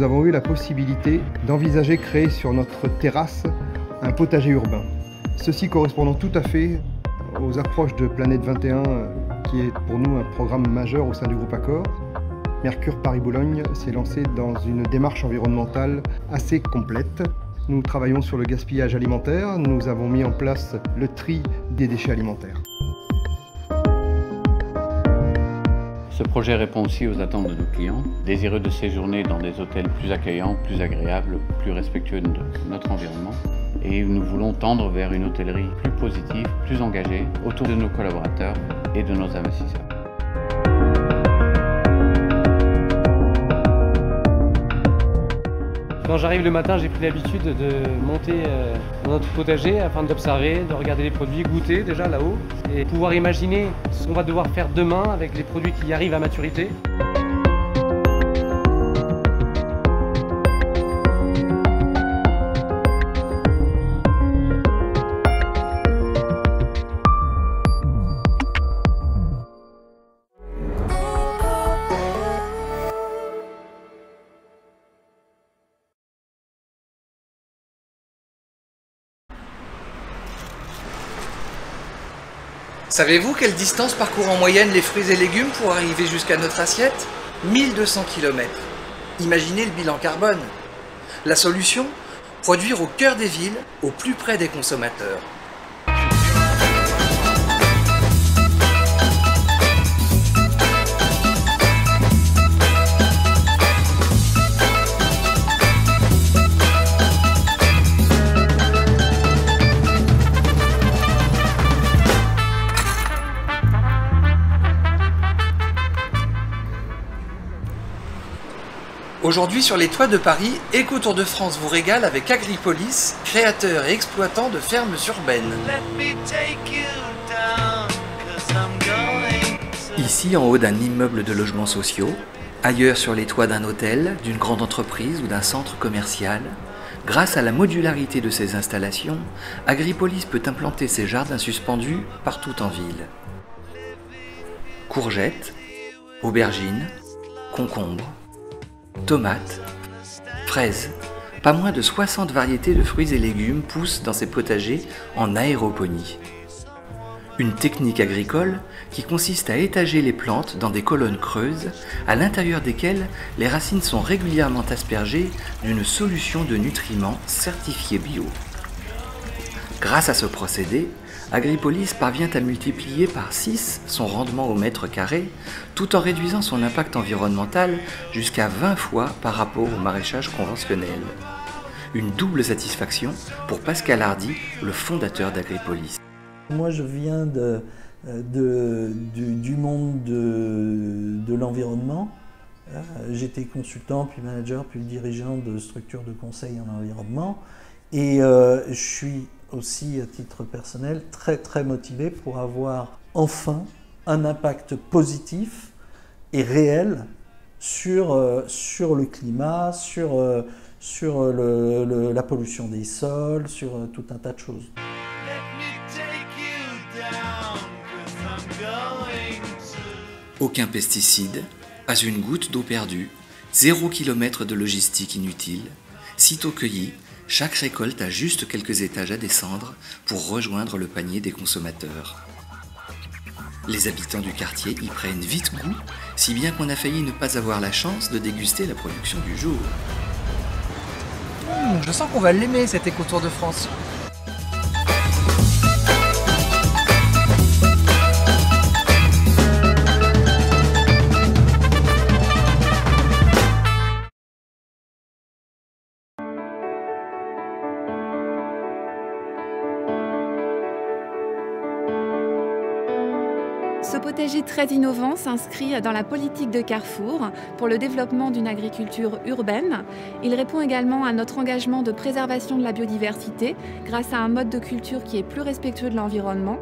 nous avons eu la possibilité d'envisager créer sur notre terrasse un potager urbain. Ceci correspondant tout à fait aux approches de Planète 21, qui est pour nous un programme majeur au sein du groupe Accor. Mercure Paris-Boulogne s'est lancé dans une démarche environnementale assez complète. Nous travaillons sur le gaspillage alimentaire, nous avons mis en place le tri des déchets alimentaires. Ce projet répond aussi aux attentes de nos clients, désireux de séjourner dans des hôtels plus accueillants, plus agréables, plus respectueux de notre environnement. Et nous voulons tendre vers une hôtellerie plus positive, plus engagée, autour de nos collaborateurs et de nos investisseurs. Quand j'arrive le matin, j'ai pris l'habitude de monter dans notre potager afin d'observer, de regarder les produits, goûter déjà là-haut et pouvoir imaginer ce qu'on va devoir faire demain avec les produits qui arrivent à maturité. Savez-vous quelle distance parcourent en moyenne les fruits et légumes pour arriver jusqu'à notre assiette? 1200 km. Imaginez le bilan carbone. La solution? Produire au cœur des villes, au plus près des consommateurs. Aujourd'hui sur les toits de Paris, Éco-Tour de France vous régale avec Agripolis, créateur et exploitant de fermes urbaines. Ici en haut d'un immeuble de logements sociaux, ailleurs sur les toits d'un hôtel, d'une grande entreprise ou d'un centre commercial, grâce à la modularité de ses installations, Agripolis peut implanter ses jardins suspendus partout en ville. Courgettes, aubergines, concombres, tomates, fraises, pas moins de 60 variétés de fruits et légumes poussent dans ces potagers en aéroponie. Une technique agricole qui consiste à étager les plantes dans des colonnes creuses à l'intérieur desquelles les racines sont régulièrement aspergées d'une solution de nutriments certifiée bio. Grâce à ce procédé, Agripolis parvient à multiplier par 6 son rendement au mètre carré, tout en réduisant son impact environnemental jusqu'à 20 fois par rapport au maraîchage conventionnel. Une double satisfaction pour Pascal Hardy, le fondateur d'Agripolis. Moi je viens du monde de l'environnement. J'étais consultant, puis manager, puis dirigeant de structures de conseil en environnement. Et je suis aussi, à titre personnel, très motivé pour avoir enfin un impact positif et réel sur le climat, sur la pollution des sols, sur tout un tas de choses. Aucun pesticide, pas une goutte d'eau perdue, 0 km de logistique inutile, sitôt cueilli, chaque récolte a juste quelques étages à descendre pour rejoindre le panier des consommateurs. Les habitants du quartier y prennent vite goût, si bien qu'on a failli ne pas avoir la chance de déguster la production du jour. Je sens qu'on va l'aimer cet Éco-Tour de France. Ce potager très innovant s'inscrit dans la politique de Carrefour pour le développement d'une agriculture urbaine. Il répond également à notre engagement de préservation de la biodiversité grâce à un mode de culture qui est plus respectueux de l'environnement.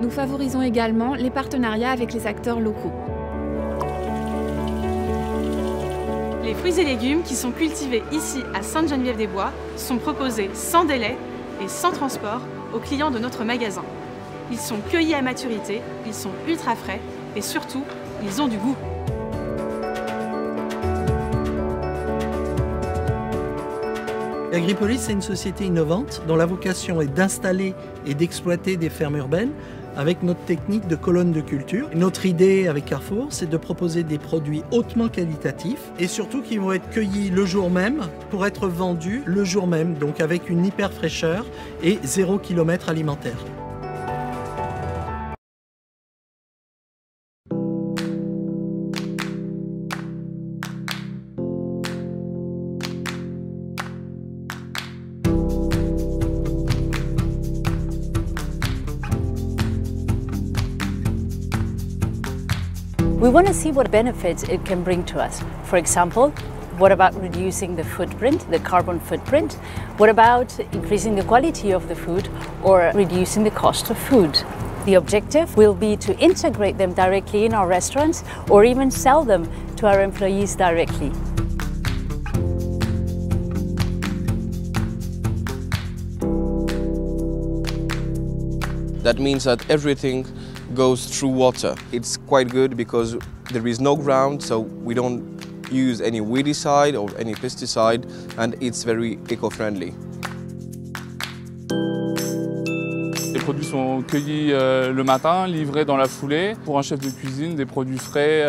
Nous favorisons également les partenariats avec les acteurs locaux. Les fruits et légumes qui sont cultivés ici à Sainte-Geneviève-des-Bois sont proposés sans délai et sans transport aux clients de notre magasin. Ils sont cueillis à maturité, ils sont ultra frais et surtout, ils ont du goût. Agripolis, c'est une société innovante dont la vocation est d'installer et d'exploiter des fermes urbaines avec notre technique de colonne de culture. Notre idée avec Carrefour, c'est de proposer des produits hautement qualitatifs et surtout qui vont être cueillis le jour même pour être vendus le jour même, donc avec une hyper fraîcheur et 0 km alimentaire. We want to see what benefits it can bring to us. For example, what about reducing the footprint, the carbon footprint? What about increasing the quality of the food or reducing the cost of food? The objective will be to integrate them directly in our restaurants or even sell them to our employees directly. That means that everything goes through water. It's quite good because there is no ground, so we don't use any weedicide or any pesticide, and it's very eco-friendly. Les produits sont cueillis le matin, livrés dans la foulée. Pour un chef de cuisine, des produits frais,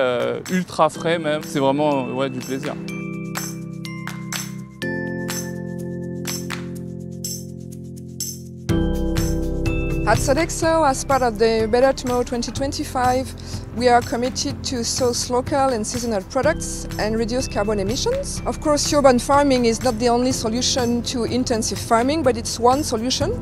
ultra frais même. C'est vraiment du plaisir. At Sodexo, as part of the Better Tomorrow 2025, we are committed to source local and seasonal products and reduce carbon emissions. Of course, urban farming is not the only solution to intensive farming, but it's one solution.